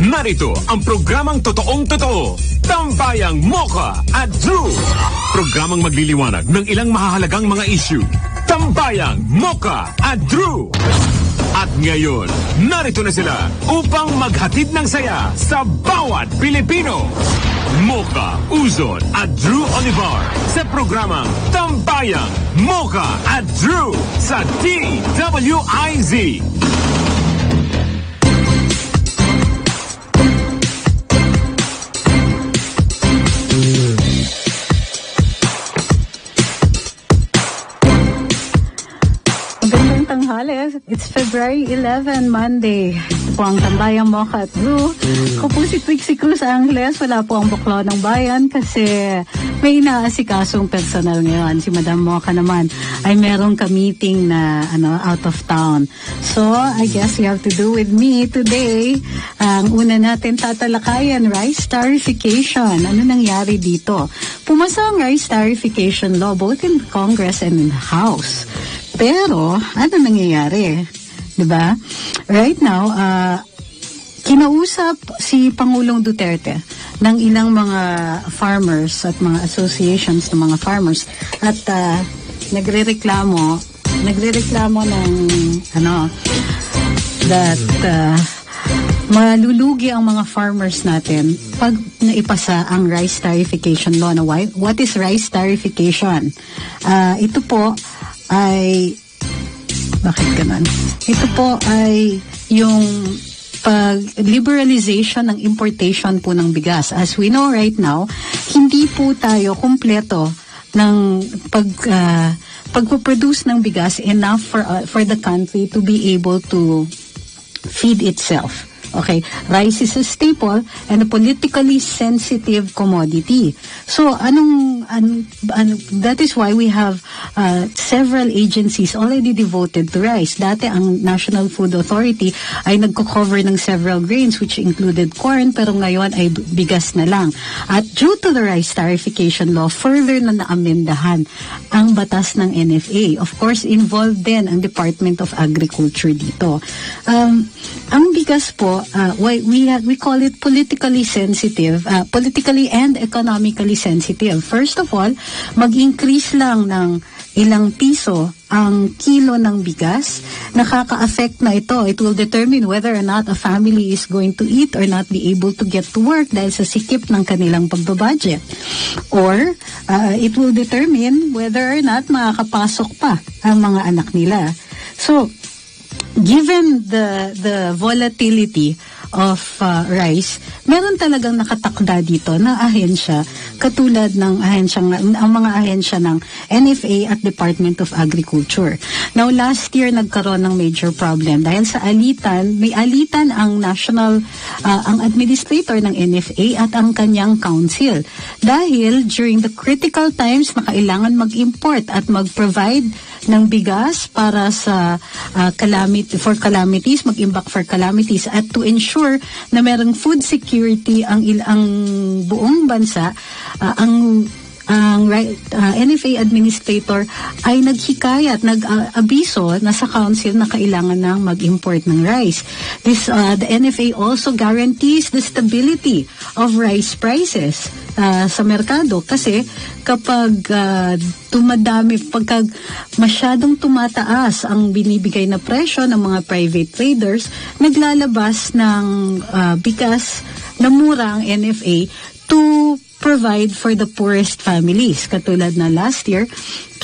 Narito ang programang totoong-totoo, Tambayang Mocha at Drew. Programang magliliwanag ng ilang mahahalagang mga issue. Tambayang Mocha at Drew. At ngayon, narito na sila upang maghatid ng saya sa bawat Pilipino. Mocha Uzon at Drew Olivar sa programang Tambayang Mocha at Drew sa DWIZ. It's February 11, Monday. Ito po ang Tambayang Mocha at Drew. Ako po si Trixie Cruz Angeles. Wala po ang Buklo ng Bayan kasi may inaasikasong personal ngayon. Si Madam Mocha naman ay merong ka-meeting na out of town. So, I guess you have to do with me today. Ang una natin tatalakayan, rice tarification. Ano nangyari dito? Pumasa ang rice tarification law both in Congress and in the House. Pero, ano nangyayari? Diba? Right now, kinausap si Pangulong Duterte ng ilang mga farmers at mga associations ng mga farmers at nagrereklamo ng that malulugi ang mga farmers natin pag naipasa ang rice tarification law. Na what is rice tarification? Ito po ay bakit ganun? Ito po ay yung pag-liberalization ng importation po ng bigas. As we know right now, hindi po tayo kumpleto ng pagpo-produce ng bigas enough for the country to be able to feed itself. Okay, rice is a staple and a politically sensitive commodity. So, that is why we have several agencies already devoted to rice. Dati, ang National Food Authority ay nagko-cover ng several grains which included corn, pero ngayon ay bigas na lang. At due to the rice tarification law, further na naamendahan ang batas ng NFA. Of course, involved din ang Department of Agriculture dito. Ang bigas po, we call it politically sensitive, politically and economically sensitive. First of all, mag-increase lang ng ilang piso ang kilo ng bigas, nakaka-affect na ito. It will determine whether or not a family is going to eat or not be able to get to work dahil sa sikip ng kanilang pagbabudget. Or, it will determine whether or not makakapasok pa ang mga anak nila. So, given the volatility of rice, meron talagang nakatakda dito na ahensya katulad ng ang mga ahensya ng NFA at Department of Agriculture. Now, last year nagkaroon ng major problem dahil sa may alitan ang ang administrator ng NFA at ang kanyang council. Dahil during the critical times na kailangan mag-import at mag-provide ng bigas para sa calamities, mag-imbak for calamities at to ensure na merong food security ang buong bansa, ang NFA administrator ay naghikayat, nag-abiso na sa council na kailangan nang mag-import ng rice. The NFA also guarantees the stability of rice prices sa merkado kasi kapag pagka masyadong tumataas ang binibigay na presyo ng mga private traders, naglalabas ng bigas na mura ang NFA to provide for the poorest families. Katulad na last year,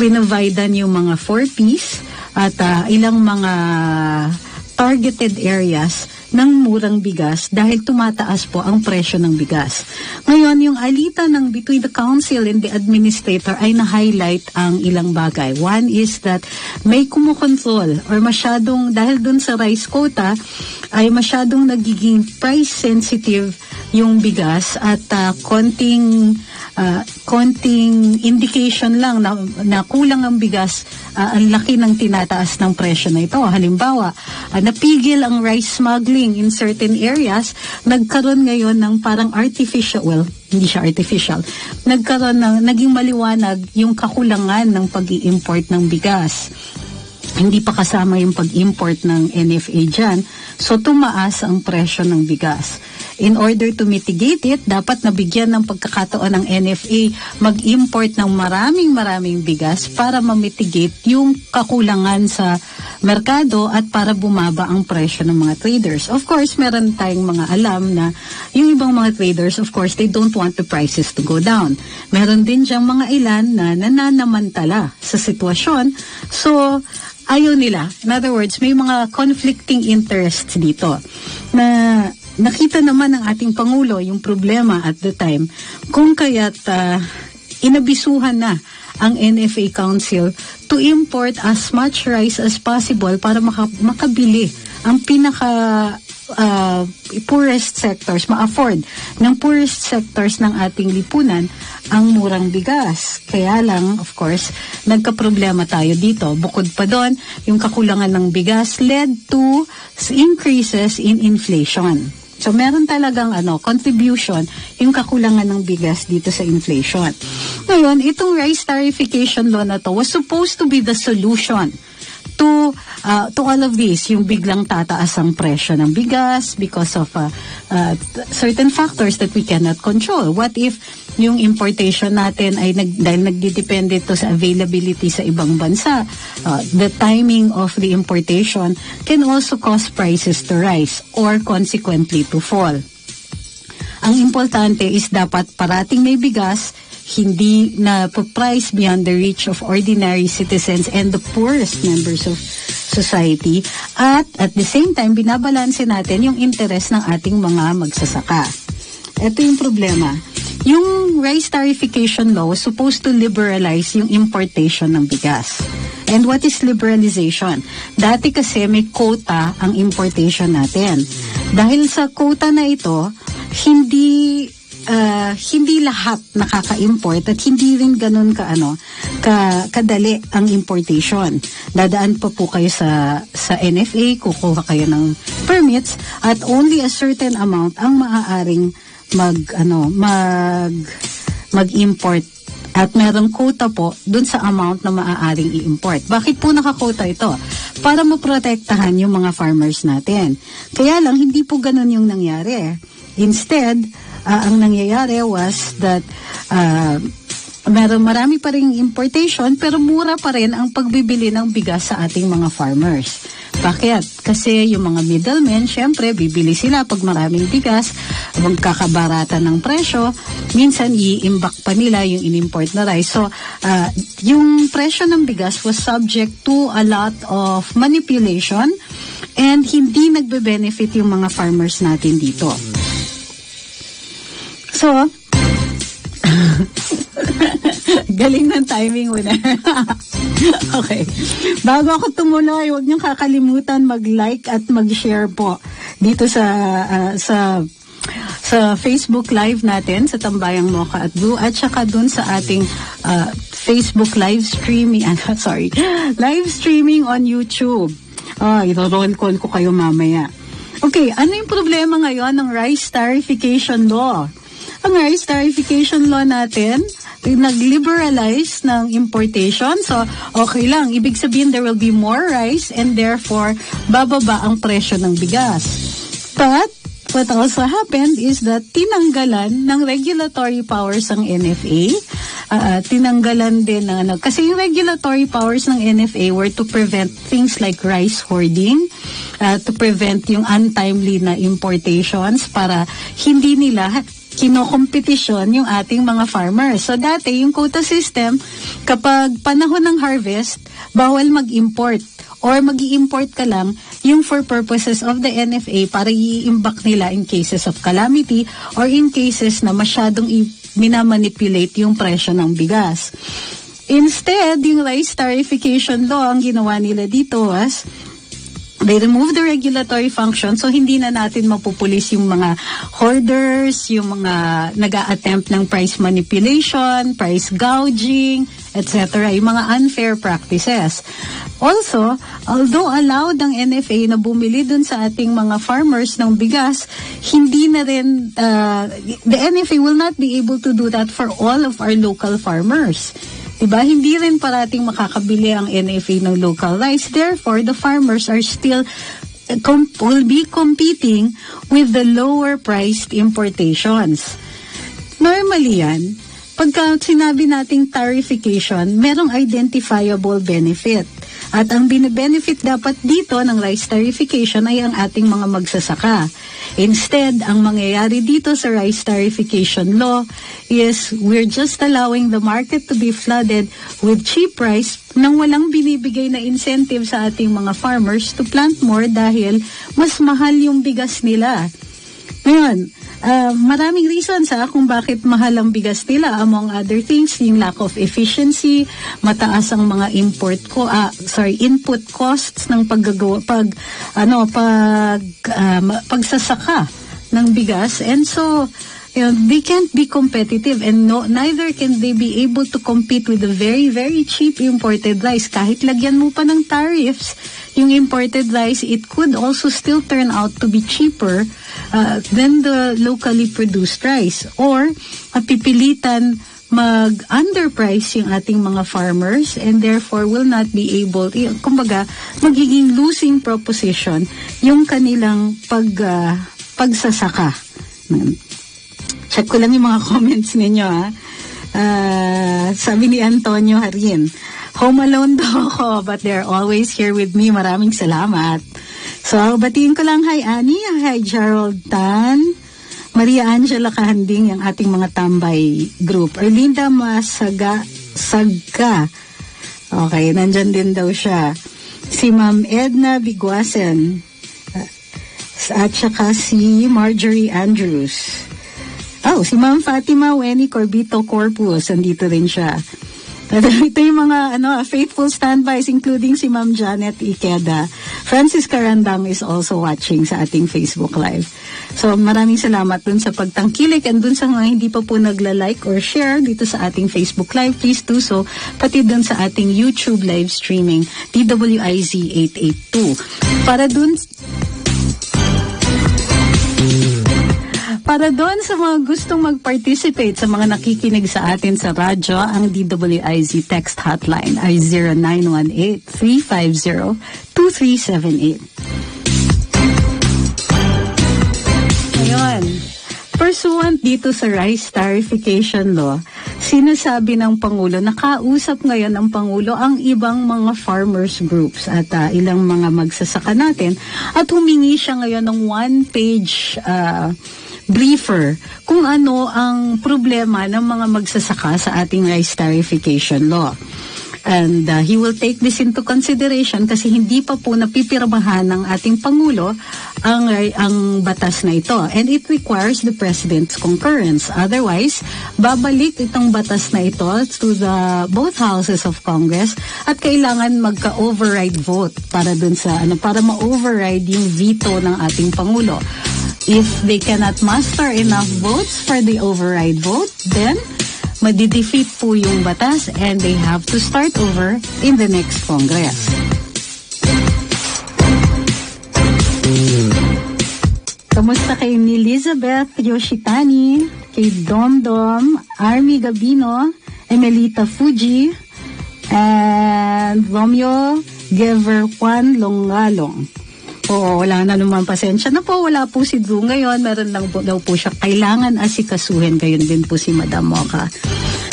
prinovidean yung mga 4Ps at ilang mga targeted areas ng murang bigas dahil tumataas po ang presyo ng bigas. Ngayon, yung alitan between the council and the administrator ay na-highlight ang ilang bagay. One is that may kumukontrol or dahil dun sa rice quota, ay masyadong nagiging price sensitive yung bigas at konting indication lang na kulang ang bigas, ang laki ng tinataas ng presyo na ito. Halimbawa, napigil ang rice smuggling in certain areas, nagkaroon ngayon ng parang hindi siya artificial, naging maliwanag yung kakulangan ng pag-i-import ng bigas. Hindi pa kasama yung pag-import ng NFA dyan. So, tumaas ang presyo ng bigas. in order to mitigate it, dapat nabigyan ng pagkakataon ng NFA mag-import ng maraming bigas para ma-mitigate yung kakulangan sa merkado at para bumaba ang presyo ng mga traders. Of course, meron tayong mga alam na yung ibang mga traders, of course, they don't want the prices to go down. Meron din diyang mga ilan na nananamantala sa sitwasyon. So, ayaw nila. In other words, may mga conflicting interests dito na nakita naman ng ating Pangulo yung problema at the time kung kaya't inabisuhan na ang NFA Council to import as much rice as possible para makabili ang poorest sectors, ma-afford ng poorest sectors ng ating lipunan ang murang bigas. Kaya lang, of course, nagka-problema tayo dito. Bukod pa doon, yung kakulangan ng bigas led to increases in inflation. So, meron talagang contribution yung kakulangan ng bigas dito sa inflation. Ngayon, itong rice tarification law na to was supposed to be the solution to all of this, yung biglang tataas ang presyo ng bigas because of certain factors that we cannot control. What if yung importation natin ay dahil nagdidepende to sa availability sa ibang bansa, the timing of the importation can also cause prices to rise or consequently to fall. Ang importante is dapat parating may bigas, hindi na price beyond the reach of ordinary citizens and the poorest members of society, at the same time binabalanse natin yung interest ng ating mga magsasaka. Ito yung problema. Yung rice tarification law was supposed to liberalize yung importation ng bigas. And what is liberalization? Dati kasi may quota ang importation natin. Dahil sa quota na ito, hindi lahat nakaka-import at hindi rin ganun kadali ang importation. Dadaan pa po kayo sa NFA, kukuha kayo ng permits at only a certain amount ang maaaring mag-import. At merong quota po dun sa amount na maaaring i-import. Bakit po naka-quota ito? Para maprotektahan yung mga farmers natin. Kaya lang, hindi po ganun yung nangyari. Instead, ang nangyayari was that marami pa rin importation pero mura pa rin ang pagbibili ng bigas sa ating mga farmers. Bakit? Kasi yung mga middlemen, syempre, bibili sila pag maraming bigas, magkakabarata ng presyo, minsan i-imbak pa nila yung in-import na rice. So, yung presyo ng bigas was subject to a lot of manipulation and hindi nagbe-benefit yung mga farmers natin dito. So, galing ng timing mo na. Okay. Bago ako tumuloy, huwag niyong kakalimutan mag-like at mag-share po dito sa Facebook Live natin sa Tambayang Mocha at Blue at saka dun sa ating Facebook live streaming, live streaming on YouTube. Ito-roll call ko kayo mamaya. Okay, ano yung problema ngayon ng rice tarification law? Ang rice tarification law natin, nag-liberalize ng importation. So, okay lang. Ibig sabihin, there will be more rice and therefore, bababa ang presyo ng bigas. But, what also happened is that tinanggalan ng regulatory powers ng NFA. Tinanggalan din ng kasi yung regulatory powers ng NFA were to prevent things like rice hoarding, to prevent yung untimely na importations para hindi nila kinokompetisyon yung ating mga farmers. So dati, yung quota system, kapag panahon ng harvest, bawal mag-import. Or mag-i-import ka lang yung for purposes of the NFA para i-imbak nila in cases of calamity or in cases na masyadong minamanipulate yung presyo ng bigas. Instead, yung rice tarification law, ang ginawa nila dito was they remove the regulatory function, so hindi na natin mapupulis yung mga hoarders, yung mga nag-a-attempt ng price manipulation, price gouging, etc., yung mga unfair practices. Also, although allowed ang NFA na bumili dun sa ating mga farmers ng bigas, hindi na rin, the NFA will not be able to do that for all of our local farmers. Diba? Hindi rin parating makakabili ang NFA ng local rice. Therefore, the farmers are still will be competing with the lower priced importations. Normally yan, pagka sinabi nating tarification, merong identifiable benefit. At ang benefit dapat dito ng rice tarification ay ang ating mga magsasaka. Instead, ang mangyayari dito sa rice tarification law is we're just allowing the market to be flooded with cheap rice nang walang binibigay na incentive sa ating mga farmers to plant more dahil mas mahal yung bigas nila. Ngayon, maraming reasons kung bakit mahal ang bigas nila. Among other things, yung lack of efficiency, mataas ang mga input costs ng pagsasaka ng bigas. And so, they can't be competitive and neither can they be able to compete with the very, very cheap imported rice. Kahit lagyan mo pa ng tariffs, yung imported rice, it could also still turn out to be cheaper than the locally produced rice. Or, pipilitan mag-underprice yung ating mga farmers and therefore will not be able, kumbaga, magiging losing proposition yung kanilang pagsasaka. Check ko lang yung mga comments ninyo, sabi ni Antonio Harin, home alone daw ako, but they're always here with me. Maraming salamat. So, batiin ko lang, hi Annie, hi Gerald Tan, Maria Angela Kahanding, yung ating mga tambay group. Erlinda Sagka. Okay, nandyan din daw siya. Si Ma'am Edna Biguasen, at saka si Marjorie Andrews. Si Ma'am Fatima Weni Corbito Corpus, andito rin siya. Ito yung mga faithful standbys, including si Ma'am Janet Ikeda. Francis Carandang is also watching sa ating Facebook Live. So maraming salamat dun sa pagtangkilik and dun sa mga hindi pa po nagla-like or share dito sa ating Facebook Live. Please do so. Pati dun sa ating YouTube live streaming, DWIZ 882. Para doon sa mga gustong mag-participate sa mga nakikinig sa atin sa radyo, ang DWIZ text hotline ay 0918-350-2378. Ngayon, pursuant dito sa rice tarification law, sinasabi ng Pangulo, nakausap ngayon ng Pangulo ang ibang mga farmers groups at ilang mga magsasaka natin at humingi siya ngayon ng one-page briefer kung ano ang problema ng mga magsasaka sa ating rice tarification law. And he will take this into consideration kasi hindi pa po napipirmahan ng ating Pangulo ang batas na ito. And it requires the President's concurrence. Otherwise, babalik itong batas na ito to the both houses of Congress at kailangan magka-override vote para dun sa para ma-override yung veto ng ating Pangulo. If they cannot muster enough votes for the override vote, then madidefeat po yung batas and they have to start over in the next Congress. Kamusta kay Elizabeth Yoshitani, kay Domdom, Army Gabino, Emelita Fuji, and Romeo Gever Juan Longalong. Wala na naman, pasensya na po, wala po si Drew ngayon, meron lang po, daw po siya kailangan asikasuhin, gayon din po si Madam Mocha.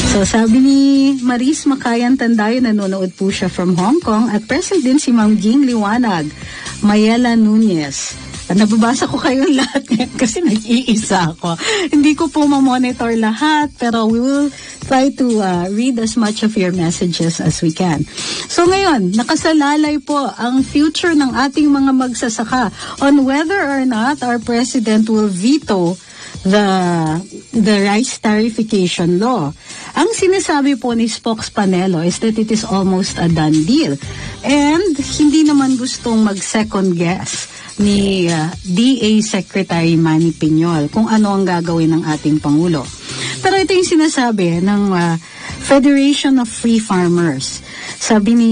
So sabi ni Maris Makayan Tandayo, nanonood po siya from Hong Kong at present din si Ma'am Ging Liwanag, Mayela Nunez. Nababasa ko kayo lahat kasi nag-iisa ako. Hindi ko po ma-monitor lahat pero we will try to read as much of your messages as we can. So ngayon, nakasalalay po ang future ng ating mga magsasaka on whether or not our President will veto the rice tarification law. Ang sinasabi po ni Spokes Panelo is that it is almost a done deal. And hindi naman gustong mag-second guess ni DA Secretary Manny Piñol kung ano ang gagawin ng ating Pangulo. Pero ito yung sinasabi ng Federation of Free Farmers. Sabi ni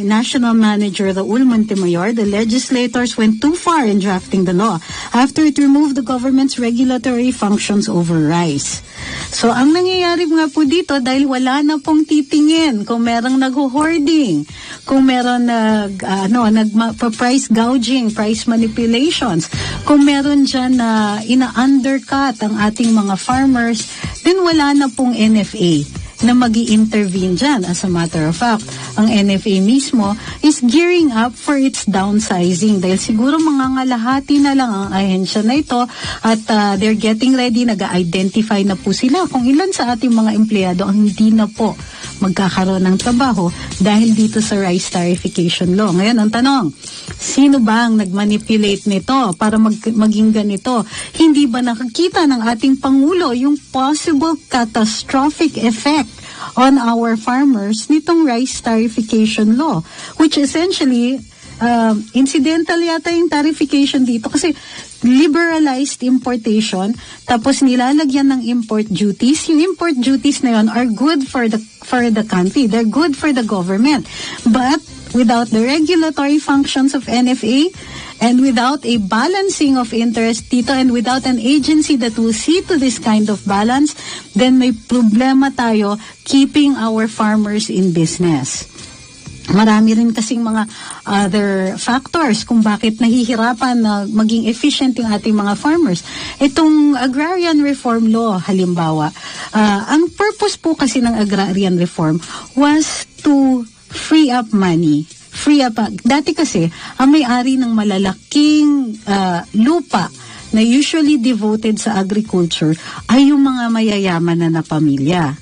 National Manager Raul Montemayor, the legislators went too far in drafting the law after it removed the government's regulatory functions over rice. So, ang nangyayari nga po dito, dahil wala na pong titingin kung merong nag-hoarding, kung meron price gouging, price manipulations, kung meron dyan na ina-undercut ang ating mga farmers, then wala na pong NFA na magi-intervene dyan. As a matter of fact, ang NFA mismo is gearing up for its downsizing dahil siguro mangangalahati na lang ang ahensya na ito at they're getting ready, nag-identify na po sila kung ilan sa ating mga empleyado ang hindi na po magkakaroon ng trabaho dahil dito sa rice tarification law. Ngayon, ang tanong, sino ba ang nag-manipulate nito para maging ganito? Hindi ba nakakita ng ating Pangulo yung possible catastrophic effect on our farmers nitong rice tarification law, which essentially incidental yata yung tarification dito kasi liberalized importation tapos nilalagyan ng import duties. Yung import duties na yun are good for the country, they're good for the government, but without the regulatory functions of NFA and without a balancing of interest dito and without an agency that will see to this kind of balance, then may problema tayo keeping our farmers in business. Marami rin kasing mga other factors kung bakit nahihirapan na maging efficient yung ating mga farmers. Itong agrarian reform law, halimbawa, ang purpose po kasi ng agrarian reform was to free up money. Dati kasi, ang may-ari ng malalaking lupa na usually devoted sa agriculture ay yung mga mayayaman na pamilya.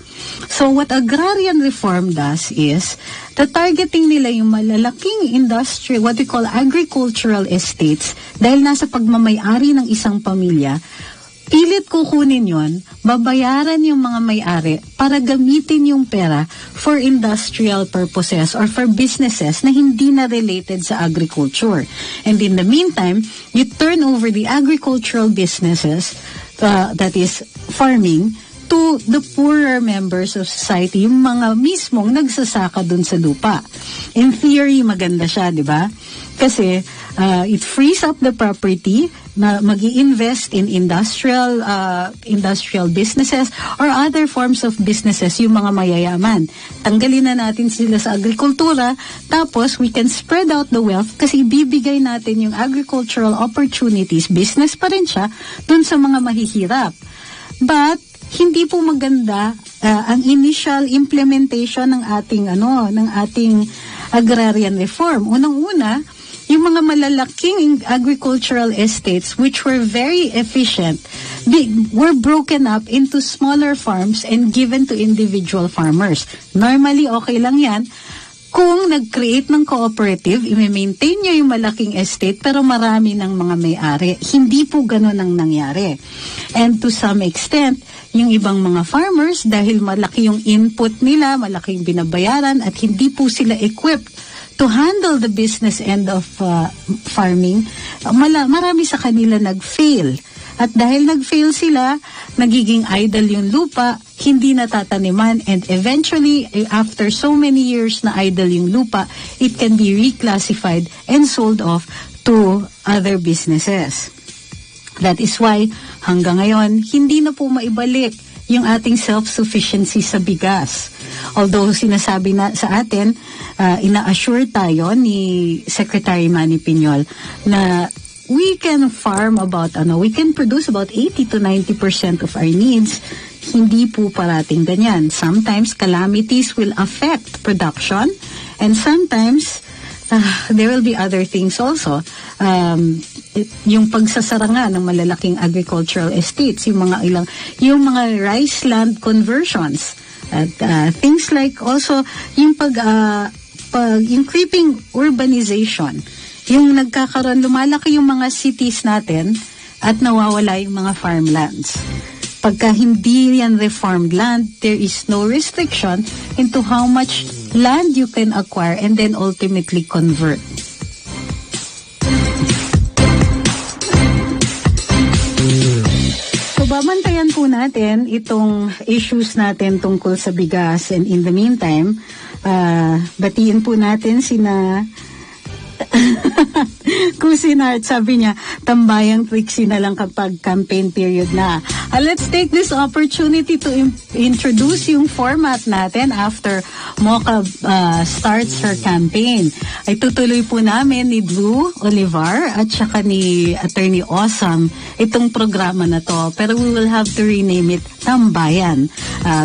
So what agrarian reform does is, targeting nila yung malalaking industry, what we call agricultural estates, dahil nasa pagmamayari ng isang pamilya, pilit kukunin yon, babayaran yung mga may-ari para gamitin yung pera for industrial purposes or for businesses na hindi na related sa agriculture. And in the meantime, you turn over the agricultural businesses, that is farming, to the poorer members of society, yung mga mismong nagsasaka dun sa lupa. In theory, maganda siya, di ba? Kasi it frees up the property na mag-i-invest in industrial businesses or other forms of businesses, yung mga mayayaman. Tanggalin na natin sila sa agrikultura, tapos we can spread out the wealth kasi bibigay natin yung agricultural opportunities, business pa rin siya, dun sa mga mahihirap. But hindi po maganda ang initial implementation ng ating agrarian reform. Unang-una, yung mga malalaking agricultural estates which were very efficient, were broken up into smaller farms and given to individual farmers. Normally, okay lang yan kung nag-create ng cooperative, i-maintain nyo yung malaking estate pero marami ng mga may-ari. Hindi po ganun ang nangyari. And to some extent, yung ibang mga farmers, dahil malaki yung input nila, malaki yung binabayaran at hindi po sila equipped to handle the business end of farming, marami sa kanila nag-fail. At dahil nag-fail sila, nagiging idle yung lupa, hindi natataniman, and eventually, after so many years na idle yung lupa, it can be reclassified and sold off to other businesses. That is why, hanggang ngayon, hindi na po maibalik yung ating self-sufficiency sa bigas. Although sinasabi na sa atin, ina-assure tayo ni Secretary Manny Piñol na we can we can produce about 80 to 90% of our needs. Hindi po parating ganyan. Sometimes calamities will affect production and sometimes there will be other things also. Yung pagsasara nga ng malalaking agricultural estates, yung mga rice land conversions, at things like also yung yung creeping urbanization, yung lumalaki yung mga cities natin at nawawala yung mga farmlands. Pagka hindi yan reformed land, there is no restriction into how much land you can acquire and then ultimately convert. So, babantayan po natin itong issues natin tungkol sa bigas, and in the meantime, batiin po natin sina Cusinart, sabi niya, tambayang Trixie na lang kapag campaign period na. Let's take this opportunity to introduce yung format natin after Mocha starts her campaign. Ay tutuloy po namin ni Drew Olivar at saka ni Attorney Awesome itong programa na to. Pero we will have to rename it Tambayan.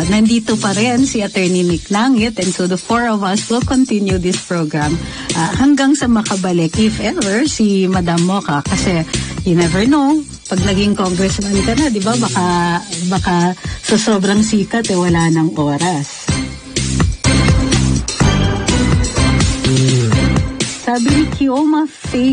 Nandito pa rin si Attorney Nick Langit, and so the four of us will continue this program hanggang sa makabalik, if ever, si Madam Mocha. Kasi you never know, pag naging congressman ka na, di ba, baka sa sobrang sikat, wala nang oras. Sabi ni Kioma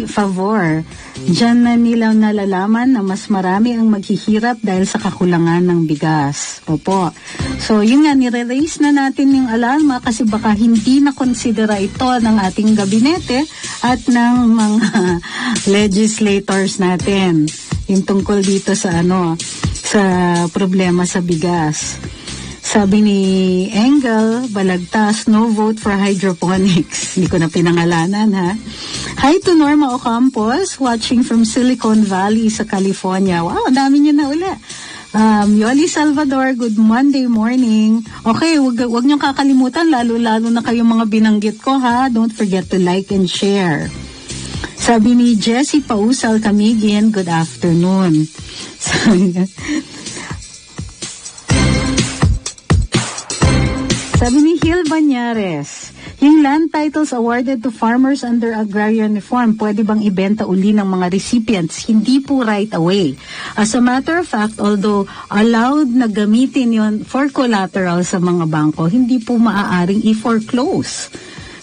Favor, diyan na nila nalalaman na mas marami ang maghihirap dahil sa kakulangan ng bigas. Opo. So, yun nga, nire-raise na natin yung alarma kasi baka hindi na konsidera ito ng ating gabinete at ng mga legislators natin. Yung tungkol dito sa sa problema sa bigas. Sabi ni Engel Balagtas, no vote for hydroponics. Hindi ko na pinangalanan, ha? Hi to Norma Ocampos, watching from Silicon Valley sa California. Wow, dami niyo na uli. Yoli Salvador, good Monday morning. Okay, wag niyong kakalimutan, lalo-lalo na kayong mga binanggit ko, ha? Don't forget to like and share. Sabi ni Jessie Pausal Camigin, good afternoon. Sabi ni Hil Banyares, yung land titles awarded to farmers under agrarian reform, pwede bang ibenta uli ng mga recipients? Hindi po right away. As a matter of fact, although allowed na gamitin yon for collateral sa mga bangko, hindi po maaaring i-foreclose.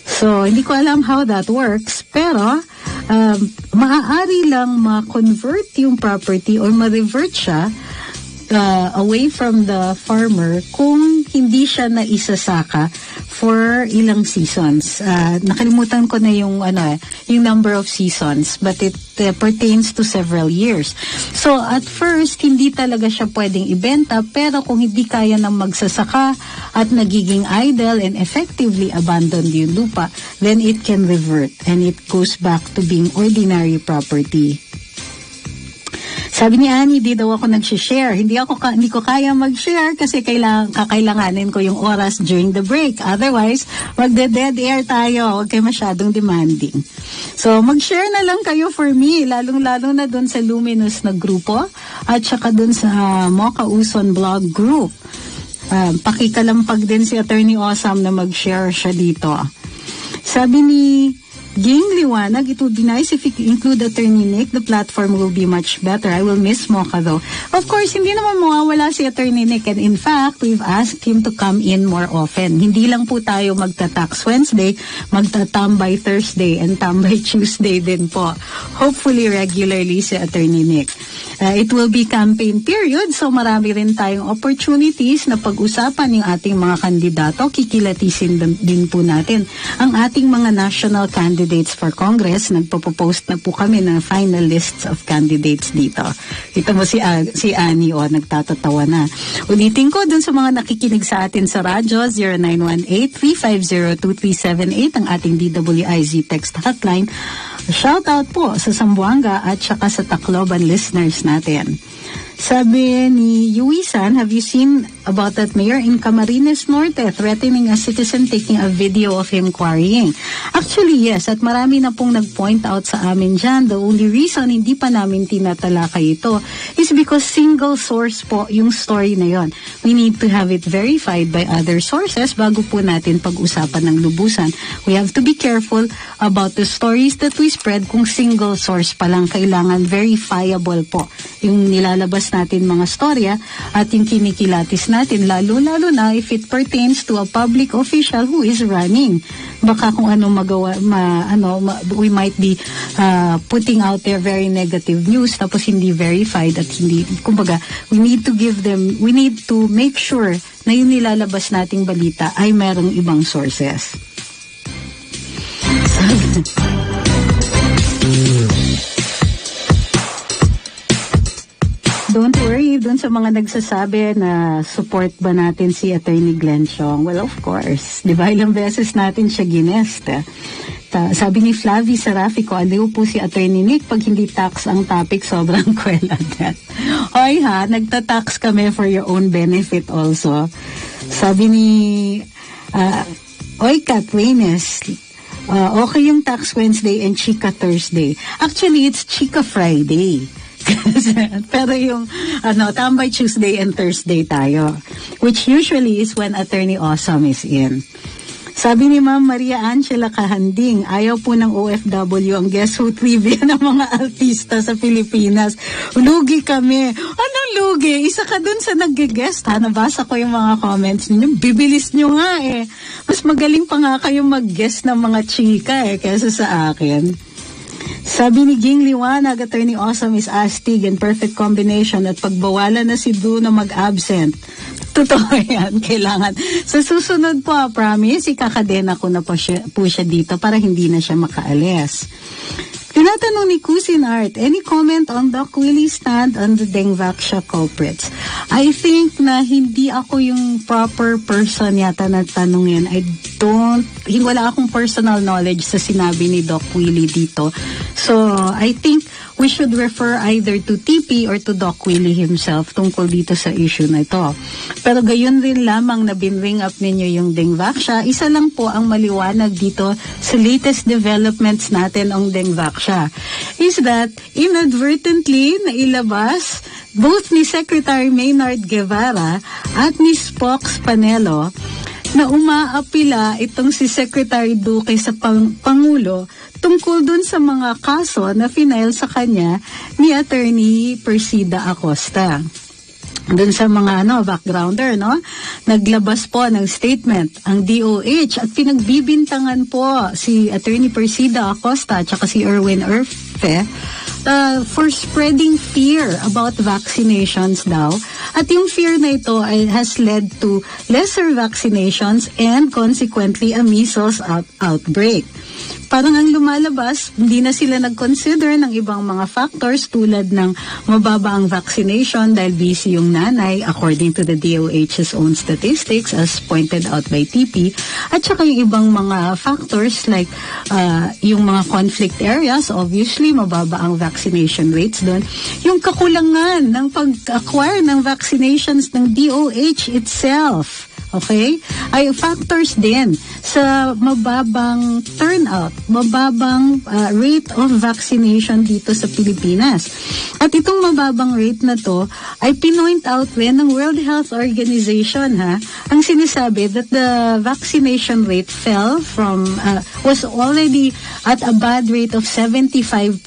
So, hindi ko alam how that works, pero maaari lang ma-convert yung property or ma-revert siya away from the farmer kung hindi siya na isasaka for ilang seasons. Nakalimutan ko na yung yung number of seasons, but it pertains to several years. So at first hindi talaga siya pwedeng ibenta, pero kung hindi kaya ng magsasaka at nagiging idle and effectively abandoned yung lupa, then it can revert and it goes back to being ordinary property. Sabi ni Annie, di daw ako nag-share. Hindi ko kaya mag-share kasi kakailanganin ko yung oras during the break. Otherwise, magde-dead air tayo. Huwag kayo masyadong demanding. So, mag-share na lang kayo for me, lalong-lalo na dun sa Luminous na grupo at saka dun sa Mocha Uson blog group. Pakikalampag din si Attorney Awesome na mag-share siya dito. Sabi ni Ging Liwanag, it would be nice if you include Attorney Nick. The platform will be much better. I will miss Mocha though. Of course, hindi naman mawawala si Attorney Nick. And in fact, we've asked him to come in more often. Hindi lang po tayo magta-tax Wednesday, magta-tambay Thursday, and tambay Tuesday din po. Hopefully, regularly si Attorney Nick. It will be campaign period, so marami rin tayong opportunities na pag-usapan yung ating mga kandidato. Kikilatisin din po natin ang ating mga national candidates for Congress. Nagpo-post na po kami ng final lists of candidates dito. Ito mo si Annie, nagtatatawa na. Ulitin ko dun sa mga nakikinig sa atin sa radyo, 0918-350-2378 ang ating DWIZ text hotline. Shout out po sa Zamboanga at saka sa Tacloban listeners natin. Sabi ni Yuisan, have you seen about that mayor in Camarines Norte threatening a citizen taking a video of him quarrying? Actually, yes. At marami na pong nag-point out sa amin dyan. The only reason hindi pa namin tinatalakay ito is because single source po yung story na yon. We need to have it verified by other sources bago po natin pag-usapan ng lubusan. We have to be careful about the stories that we spread kung single source pa lang. Kailangan verifiable po yung nilalabas natin mga storya at yung kinikilatis natin, lalo-lalo na if it pertains to a public official who is running. Baka kung ano magawa, we might be putting out there very negative news tapos hindi verified at hindi, kumbaga, we need to make sure na yung nilalabas nating balita ay merong ibang sources. Don't worry, dun sa mga nagsasabi na support ba natin si Attorney Glenn Siong? Well, of course. Di ba, ilang beses natin siya ginest. Sabi ni Flavie Serafico, aliw po si Attorney Nick pag hindi tax ang topic, sobrang kwela din. Hoy ha, nagtatax kami for your own benefit also. Sabi ni Oy Kat Waynes, okay yung Tax Wednesday and Chika Thursday. Actually, it's Chika Friday. Pero yung Tambay Tuesday and Thursday tayo, which usually is when Attorney Awesome is in. Sabi ni Ma'am Maria Angela Kahanding, ayaw po ng OFW ang Guess Who trivia ng mga artista sa Pilipinas. Lugi kami. Anong lugi? Isa ka dun sa nag-guest ha. Nabasa ko yung mga comments ninyo. Bibilis nyo nga eh. Mas magaling pa nga kayong mag-guest ng mga chika kaysa sa akin. Sabi ni Ging Liwanag, Attorney Awesome is astig and perfect combination at pagbawalan na si Du na mag-absent. Totoo yan, kailangan. Sa susunod po, promise, ikakadena ko na po siya dito para hindi na siya makaalis. Tinatanong ni Cousin Art, any comment on Doc Willie's stand on the Dengvaxia culprits? I think na hindi ako yung proper person yata na tanungin. Wala akong personal knowledge sa sinabi ni Doc Willie dito. So, I think we should refer either to TP or to Doc Willie himself tungkol dito sa issue na ito. Pero gayon rin lamang na binring up ninyo yung Dengvaxia, isa lang po ang maliwanag dito sa latest developments natin ang Dengvaxia is that inadvertently nailabas both ni Secretary Maynard Guevara at ni Spox Panelo na umaapila itong si Secretary Duque sa Pangulo tungkol dun sa mga kaso na final sa kanya ni Attorney Persida Acosta. Dun sa mga backgrounder, naglabas po ng statement ang DOH at pinagbibintangan po si Attorney Persida Acosta at saka si Erwin Erfe for spreading fear about vaccinations daw. At yung fear na ito has led to lesser vaccinations and consequently a measles outbreak. Parang ang lumalabas, hindi na sila nag-consider ng ibang mga factors tulad ng mababa ang vaccination dahil busy yung nanay according to the DOH's own statistics as pointed out by TP, at saka yung ibang mga factors like yung mga conflict areas, obviously mababa ang vaccination rates doon. Yung kakulangan ng pag-acquire ng vaccinations ng DOH itself, okay, ay factors din sa mababang turnout, mababang rate of vaccination dito sa Pilipinas. At itong mababang rate na to ay pinoint out rin ng World Health Organization ang sinasabi that the vaccination rate fell from was already at a bad rate of 75%.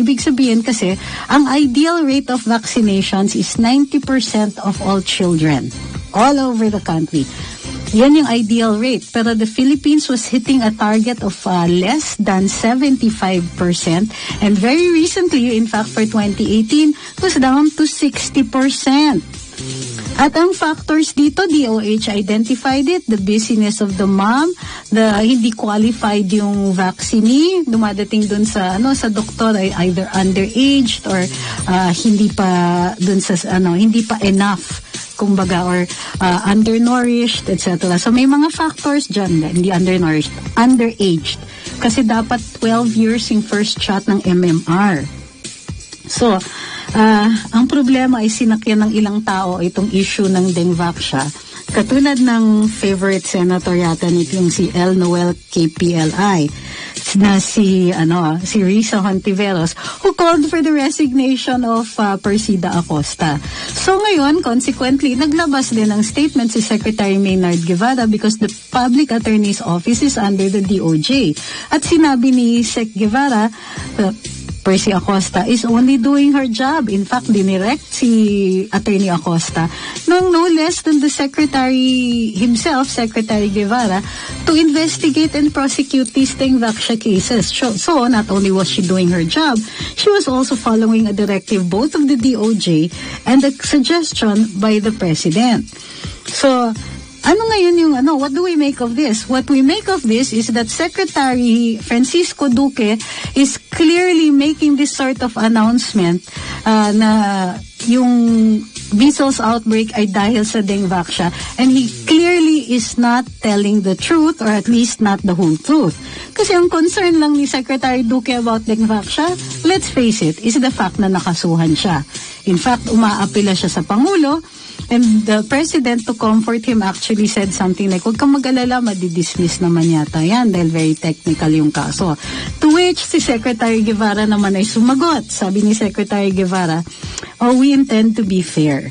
Ibig sabihin kasi ang ideal rate of vaccinations is 90% of all children all over the country. Yan yung ideal rate. Pero the Philippines was hitting a target of less than 75%. And very recently, in fact, for 2018, was down to 60%. At ang factors dito, DOH identified it, the busyness of the mom, the hindi qualified yung vaccinee, dumadating dun sa sa doktor ay either underaged or hindi pa dun sa hindi pa enough, kumbaga, or undernourished, etc. So may mga factors dyan, hindi undernourished, underaged. Kasi dapat 12 years yung first shot ng MMR. So, ang problema ay sinakyan ng ilang tao itong issue ng Dengvaxia. Katulad ng favorite senator yata nitong si El Noel KPLI na si Risa Hontiveros, who called for the resignation of Persida Acosta. So ngayon, consequently, naglabas din ng statement si Secretary Maynard Guevara because the Public Attorney's Office is under the DOJ. At sinabi ni Sec Guevara, Percy Acosta is only doing her job. In fact, dinirect si Attorney Acosta no less than the Secretary himself, Secretary Guevara, to investigate and prosecute these Dengvaxia cases. So, not only was she doing her job, she was also following a directive both of the DOJ and a suggestion by the President. So, ano ngayon yung what do we make of this? What we make of this is that Secretary Francisco Duque is clearly making this sort of announcement na yung measles outbreak ay dahil sa Dengvaxia, and he clearly is not telling the truth, or at least not the whole truth. Kasi ang concern lang ni Secretary Duque about Dengvaxia, let's face it, is the fact na nakasuhan siya. In fact, umaapila siya sa Pangulo, and the President, to comfort him, actually said something like, huwag kang mag-alala, madidismiss naman yata yan dahil very technical yung kaso. To which si Secretary Guevara naman ay sumagot. Sabi ni Secretary Guevara, we intend to be fair.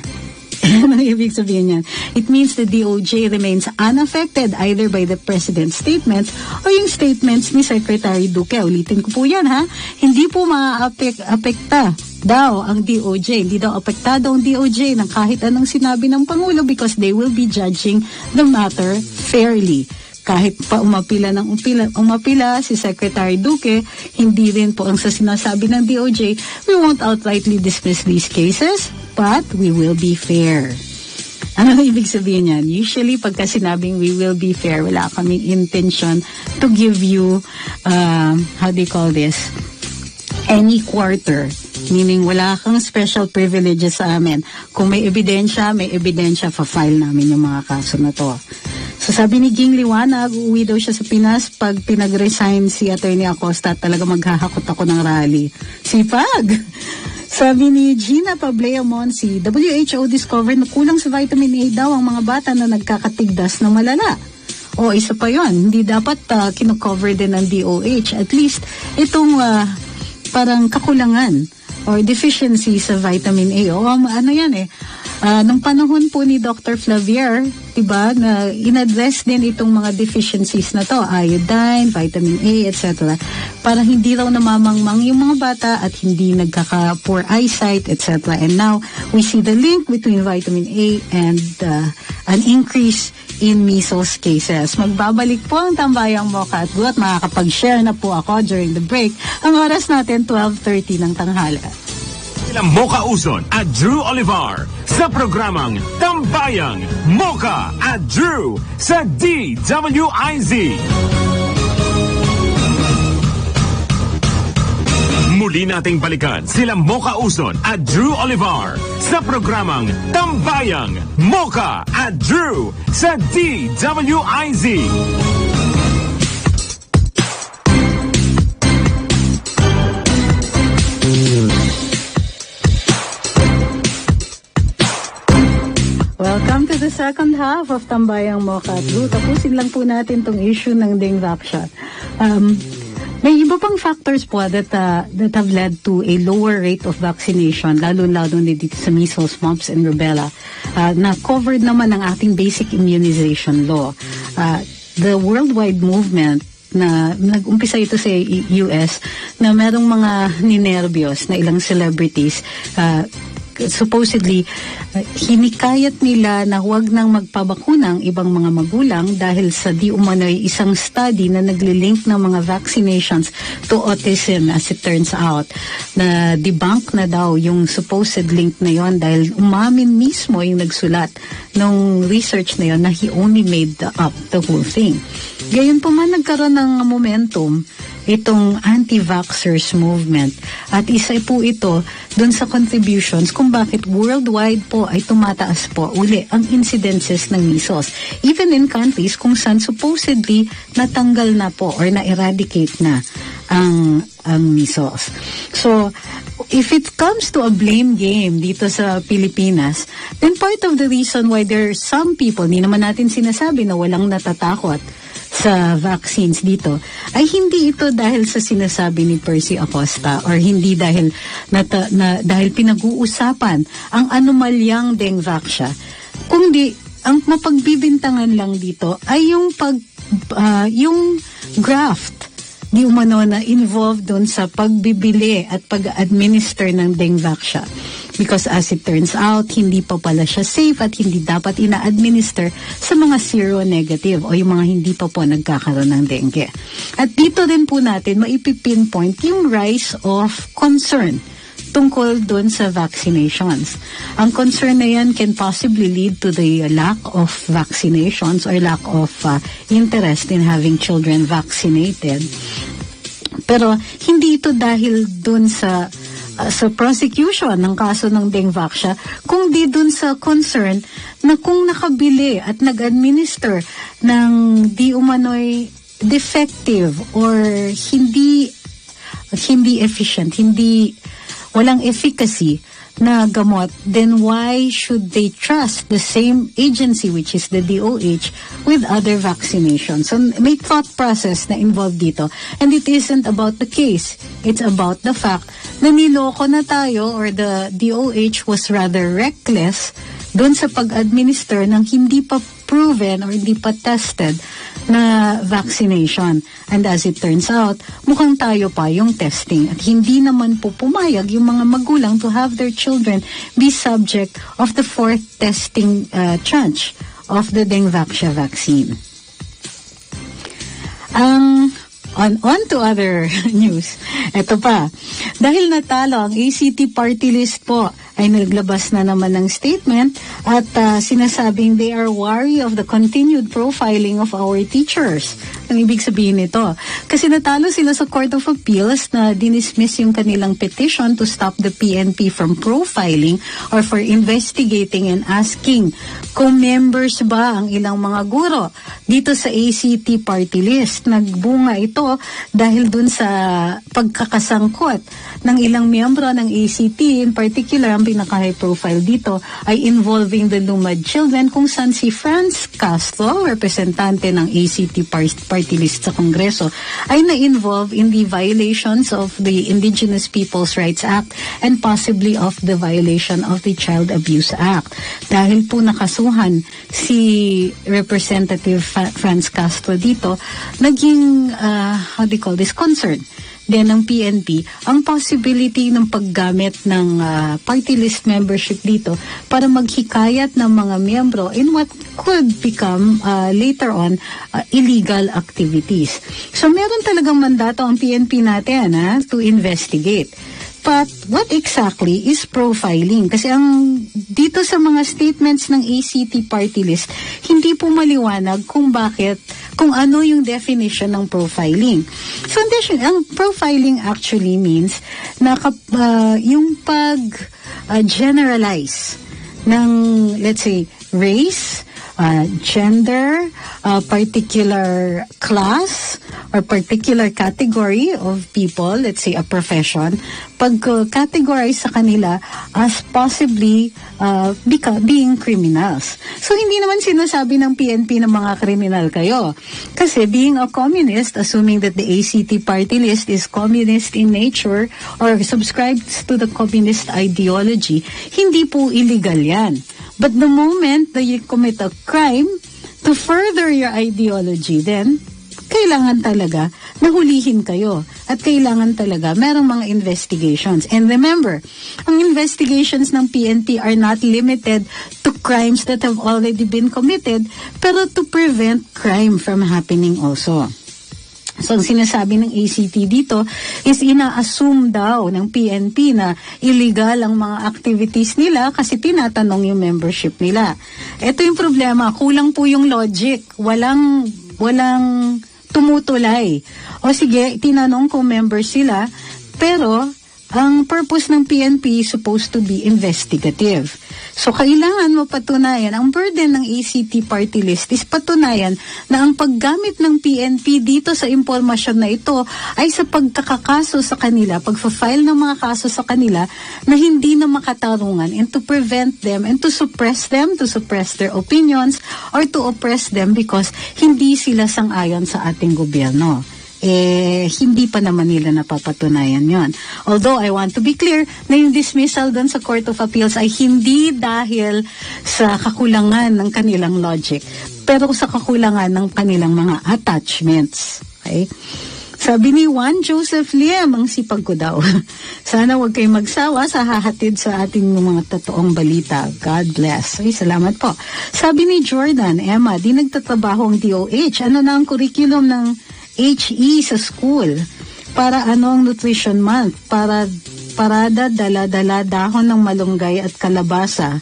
Ano ibig sabihin yan? It means the DOJ remains unaffected either by the President's statements o yung statements ni Secretary Duque. Ulitin ko po yan, ha? Hindi po maaapekta daw ang DOJ. Hindi daw apektado ang DOJ ng kahit anong sinabi ng Pangulo because they will be judging the matter fairly. Kahit pa umapila si Secretary Duque, hindi rin po ang sa sinasabi ng DOJ, we won't outrightly dismiss these cases, but we will be fair. Ano ibig sabihin yan? Usually, pagka sinabing we will be fair, wala kaming intention to give you, how do you call this, any quarter. Meaning, wala kang special privileges sa amin. Kung may ebidensya, fa-file namin yung mga kaso na to. So sabi ni Ging Liwanag, uuwi daw siya sa Pinas pag pinag-resign si Atty. Acosta, talaga maghahakot ako ng rally. Sipag! Sabi ni Gina Pablea Monsi, WHO discovered na kulang sa vitamin A daw ang mga bata na nagkakatigdas na malala. O isa pa yon, hindi dapat kino-cover din ng DOH. At least itong parang kakulangan or deficiency sa vitamin A. O ano yan nung panahon po ni Dr. Flavier, diba, na in-address din itong mga deficiencies na to, iodine, vitamin A, etc. Para hindi raw namamangmang yung mga bata at hindi nagkaka-poor eyesight, etc. And now, we see the link between vitamin A and an increase in measles cases. Magbabalik po ang Tambayang Mocha at Drew at makakapag-share na po ako during the break. Ang oras natin, 12:30 ng tanghala. Mocha Uson at Drew Olivar sa programang Tambayang Mocha at Drew sa DWIZ. Muli nating balikan sila Mocha Uson at Drew Olivar sa programang Tambayang Mocha at Drew sa DWIZ. Welcome to the second half of Tambayang Mocha at Drew. Tapusin lang po natin tong issue ng Dengvaxia. May iba pang factors po that have led to a lower rate of vaccination, lalo-lalo na dito sa measles, mumps, and rubella, na covered naman ng ating basic immunization law. The worldwide movement na nag-umpisa ito sa US na merong mga ninervyos na ilang celebrities supposedly hinikayat nila na huwag nang magpabakuna ang ibang mga magulang dahil sa di umano'y isang study na naglilink ng mga vaccinations to autism. As it turns out, na debunk na daw yung supposed link na yon dahil umamin mismo yung nagsulat ng research na yon na he only made up the whole thing. Gayon po man nagkaroon ng momentum itong anti-vaxxers movement. At isa po ito dun sa contributions kung bakit worldwide po ay tumataas po uli ang incidences ng measles. Even in countries kung saan supposedly natanggal na po or na-eradicate na ang measles. So, if it comes to a blame game dito sa Pilipinas, then part of the reason why there are some people, hindi naman natin sinasabi na walang natatakot sa vaccines dito, ay hindi ito dahil sa sinasabi ni Percy Acosta or hindi dahil dahil pinag-uusapan ang anomalyang Dengvaxia, kundi ang mapagbibintangan lang dito ay yung yung graft di umano na involved doon sa pagbibili at pag-administer ng Dengvaxia. Because as it turns out, hindi pa pala siya safe at hindi dapat ina-administer sa mga seronegative o yung mga hindi pa po nagkakaroon ng dengue. At dito rin po natin maipipinpoint yung rise of concern tungkol dun sa vaccinations. Ang concern na yan can possibly lead to the lack of vaccinations or lack of interest in having children vaccinated. Pero hindi ito dahil dun sa prosecution ng kaso ng Dengvaxia, kung di dun sa concern na kung nakabili at nag-administer ng di umano'y defective or hindi efficient, walang efficacy na gamot, then why should they trust the same agency, which is the DOH, with other vaccinations? So may thought process na involved dito. And it isn't about the case. It's about the fact na niloko na tayo, or the DOH was rather reckless doon sa pag-administer ng hindi pa proven or hindi pa tested na vaccination. And as it turns out, mukhang tayo pa yung testing. At hindi naman po pumayag yung mga magulang to have their children be subject of the fourth testing tranche of the Dengvaxia vaccine. On to other news. Ito pa. Dahil natalo ang ACT party list po, ay naglabas na naman ng statement at sinasabing they are wary of the continued profiling of our teachers. Ang ibig sabihin nito, kasi natalo sila sa Court of Appeals na dinismiss yung kanilang petition to stop the PNP from profiling or for investigating and asking kung members ba ang ilang mga guro dito sa ACT party list. Nagbunga ito dahil dun sa pagkakasangkot ng ilang miyembro ng ACT, in particular ang pinaka-high profile dito ay involving the Lumad children, kung saan si Franz Castro, representante ng ACT party list sa Kongreso, ay na-involve in the violations of the Indigenous Peoples' Rights Act and possibly of the violation of the Child Abuse Act. Dahil po nakasuhan si Representative Franz Castro dito, naging, concern din ng PNP ang possibility ng paggamit ng party list membership dito para maghikayat ng mga miyembro in what could become later on illegal activities. So meron talagang mandato ang PNP natin to investigate. But what exactly is profiling? Kasi dito sa mga statements ng ACT party list, hindi po maliwanag kung ano yung definition ng profiling. So ang profiling actually means na yung generalize ng, let's say, race, gender, particular class, or particular category of people, let's say a profession, pag-categorize sa kanila as possibly being criminals. So, hindi naman sinasabi ng PNP na mga kriminal kayo. Kasi being a communist, assuming that the ACT party list is communist in nature or subscribes to the communist ideology, hindi po illegal yan. But the moment that you commit a crime to further your ideology, then kailangan talaga nahulihin kayo. At kailangan talaga merong mga investigations. And remember, ang investigations ng PNP are not limited to crimes that have already been committed, pero to prevent crime from happening also. So, ang sinasabi ng ACT dito is ina-assume daw ng PNP na illegal ang mga activities nila kasi tinatanong yung membership nila. Ito yung problema, kulang po yung logic. Walang tumutulay. O sige, tinanong kung member sila, pero ang purpose ng PNP is supposed to be investigative. So, kailangan mapatunayan, ang burden ng ACT party list is patunayan na ang paggamit ng PNP dito sa impormasyon na ito ay sa pagkakakaso sa kanila, pagfa-file ng mga kaso sa kanila na hindi na makatarungan, and to prevent them and to suppress their opinions or to oppress them because hindi sila sang-ayon sa ating gobyerno. Hindi pa naman nila napapatunayan yon. Although I want to be clear na yung dismissal doon sa Court of Appeals ay hindi dahil sa kakulangan ng kanilang logic, pero sa kakulangan ng kanilang mga attachments. Okay? Sabi ni Juan Joseph Liam, ang sipag ko daw. Sana wag kayong magsawa sa hahatid sa ating mga totoong balita. God bless. Okay, salamat po. Sabi ni Jordan, Emma, di nagtatrabaho ang DOH. Ano na ang curriculum ng HE sa school? Para ang Nutrition Month? Para parada, dala-dala, dahon ng malunggay at kalabasa.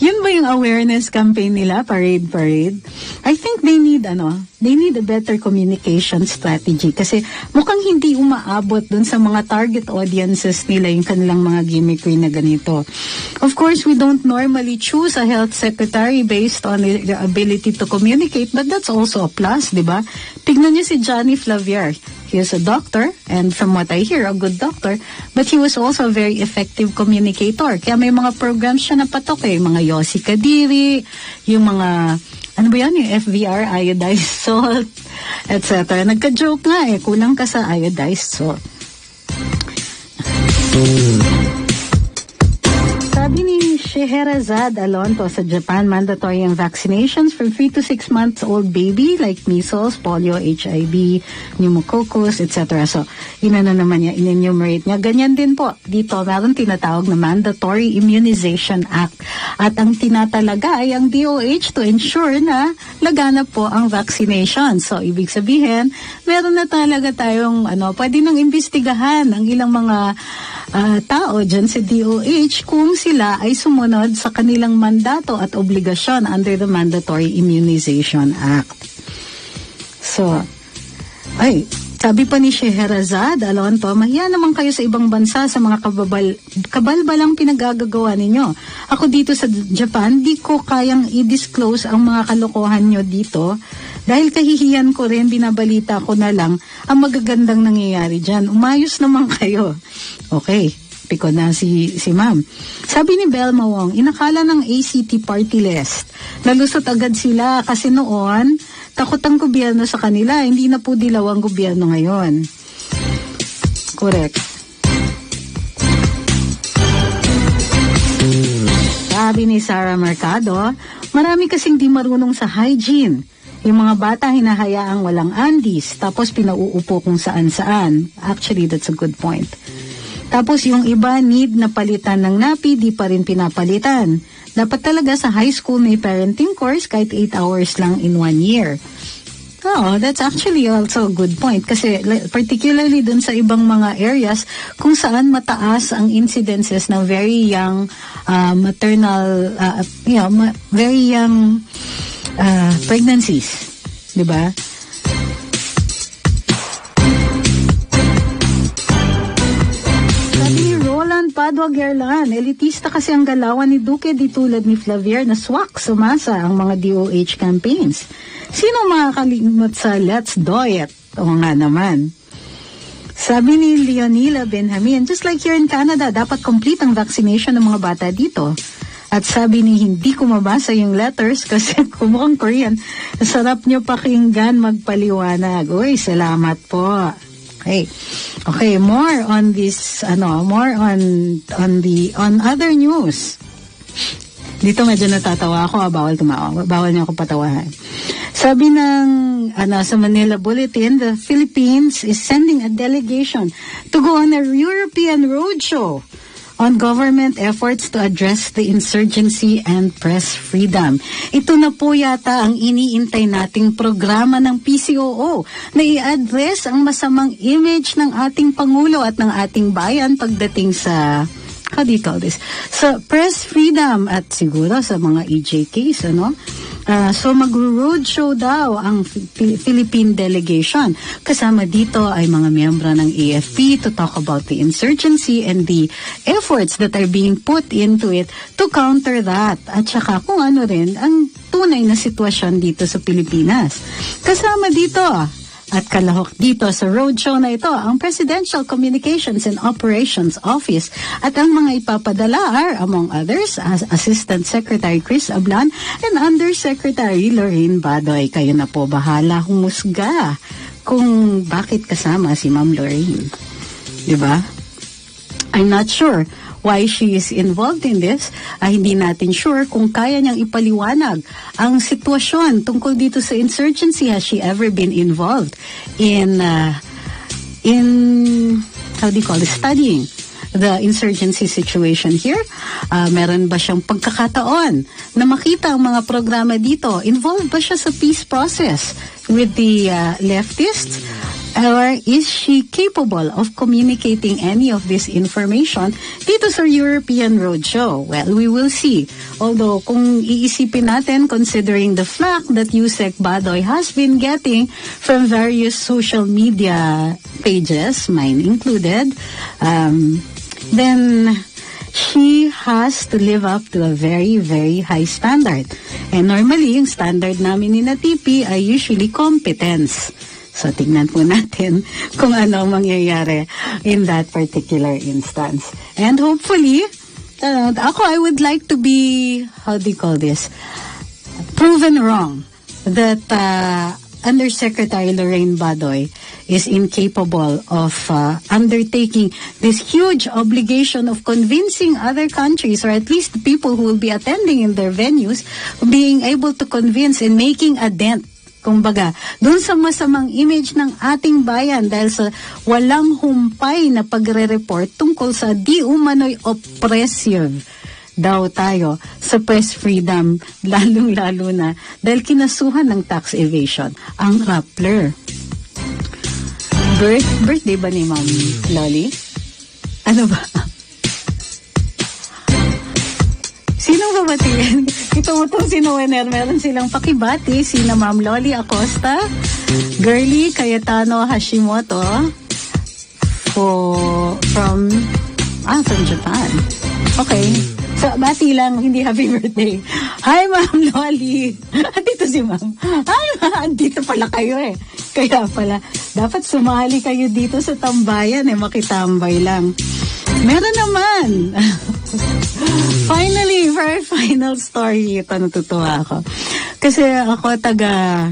Yun ba yung awareness campaign nila, parade? I think they need a better communication strategy kasi mukhang hindi umaabot dun sa mga target audiences nila yung kanilang mga gimmickry na ganito. Of course, we don't normally choose a health secretary based on their ability to communicate, but that's also a plus, di ba? Tignan niyo si Johnny Flavier. He is a doctor, and from what I hear, a good doctor, but he was also a very effective communicator. Kaya may mga programs siya na patok mga Yossi Kadiri, yung mga, ano ba yan, yung FVR, iodized salt, etc. Nagka-joke nga kulang ka sa iodized salt. Sabi ni Scheherazade Alonto sa Japan, mandatory ang vaccinations for 3 to 6 months old baby like measles, polio, HIV, pneumococcus, etc. So, naman niya, in-enumerate niya. Ganyan din po. Dito, meron tinatawag na Mandatory Immunization Act. At ang tinatalaga ay ang DOH to ensure na laganap po ang vaccination. So, ibig sabihin, meron na talaga tayong, pwede nang imbestigahan ang ilang mga tao dyan sa DOH kung sila ay sumunod sa kanilang mandato at obligasyon under the Mandatory Immunization Act. So, sabi pa ni Scheherazade Alonto, mahiya naman kayo sa ibang bansa sa mga kabalbalang pinagagagawa ninyo. Ako dito sa Japan, di ko kayang i-disclose ang mga kalokohan nyo dito dahil kahihiyan ko rin, binabalita ko na lang ang magagandang nangyayari dyan. Umayos naman kayo. Okay, piko na si ma'am. Sabi ni Belma Wong, inakala ng ACT party list. Nalusot agad sila kasi noon, takot ang gobyerno sa kanila. Hindi na po dilaw ang gobyerno ngayon. Correct. Sabi ni Sarah Mercado, marami kasing di marunong sa hygiene. Yung mga bata hinahayaang walang undies, tapos pinauupo kung saan-saan. Actually, that's a good point. Tapos yung iba need na palitan ng napi, di pa rin pinapalitan. Dapat talaga sa high school may parenting course kahit 8 hours lang in 1 year. Oh, that's actually also a good point. Kasi particularly dun sa ibang mga areas kung saan mataas ang incidences ng very young maternal, very young pregnancies, di ba? Sabi ni Roland Padua-Gerlan, elitista kasi ang galawan ni Duque di tulad ni Flavier na swak sumasa ang mga DOH campaigns. Sino makakalimot sa Let's Do It? O nga naman. Sabi ni Leonila Benjamin, just like here in Canada, dapat complete ang vaccination ng mga bata dito. At sabi ni, hindi ko mabasa yung letters kasi kumukhang Korean. Sarap nyo pakinggan, magpaliwanag. Uy, salamat po. Okay, more on this, more on other news. Dito medyo natatawa ako, bawal niyo ako patawahan. Sabi ng, sa Manila Bulletin, the Philippines is sending a delegation to go on a European roadshow on government efforts to address the insurgency and press freedom. Ito na po yata ang iniintay nating programa ng PCOO na i-address ang masamang image ng ating Pangulo at ng ating bayan pagdating sa, how do you call this? Sa press freedom at siguro sa mga EJKs, so mag-roadshow daw ang Philippine delegation. Kasama dito ay mga miyembro ng AFP to talk about the insurgency and the efforts that are being put into it to counter that. At saka kung ano rin ang tunay na sitwasyon dito sa Pilipinas. Kasama dito at kalahok dito sa roadshow na ito ang Presidential Communications and Operations Office at ang mga ipapadala are among others as Assistant Secretary Chris Ablan and Undersecretary Lorraine Badoy. Kayo na po bahala humusga kung bakit kasama si Ma'am Lorraine. Diba? I'm not sure why she is involved in this. Hindi natin sure kung kaya niyang ipaliwanag ang sitwasyon tungkol dito sa insurgency. Has she ever been involved in how do you call it, studying the insurgency situation here? Meron ba siyang pagkakataon na makita ang mga programa dito? Involved ba siya sa peace process with the leftists? Or is she capable of communicating any of this information dito sa European Roadshow? Well, we will see. Although, kung iisipin natin, considering the flack that Yusek Badoy has been getting from various social media pages, mine included, then she has to live up to a very, very high standard. And normally, yung standard namin ni Natipi ay usually competence. So, tingnan po natin kung ano mangyayari in that particular instance. And hopefully, I would like to be, how do you call this, proven wrong that Undersecretary Lorraine Badoy is incapable of undertaking this huge obligation of convincing other countries, or at least the people who will be attending in their venues, being able to convince and making a dent, kumbaga, doon sa masamang image ng ating bayan dahil sa walang humpay na pagre-report tungkol sa di umano'y oppressive daw tayo sa press freedom, lalong-lalo na dahil kinasuhan ng tax evasion ang Rappler. Birthday ba ni Ma'am Loli? Ano ba? Sinong babatiin? Ito mo itong sinuwener. Meron silang pakibati. Sina Ma'am Loli Acosta, Girly Cayetano Hashimoto, from Japan. Okay. So, bati lang, hindi happy birthday. Hi, Ma'am Loli. Andito si Ma'am. Hi, Ma'am. Andito pala kayo eh. Kaya pala, dapat sumali kayo dito sa tambayan eh. Makitambay lang. Meron naman. Finally, very final story. Ito, natutuwa ako. Kasi ako taga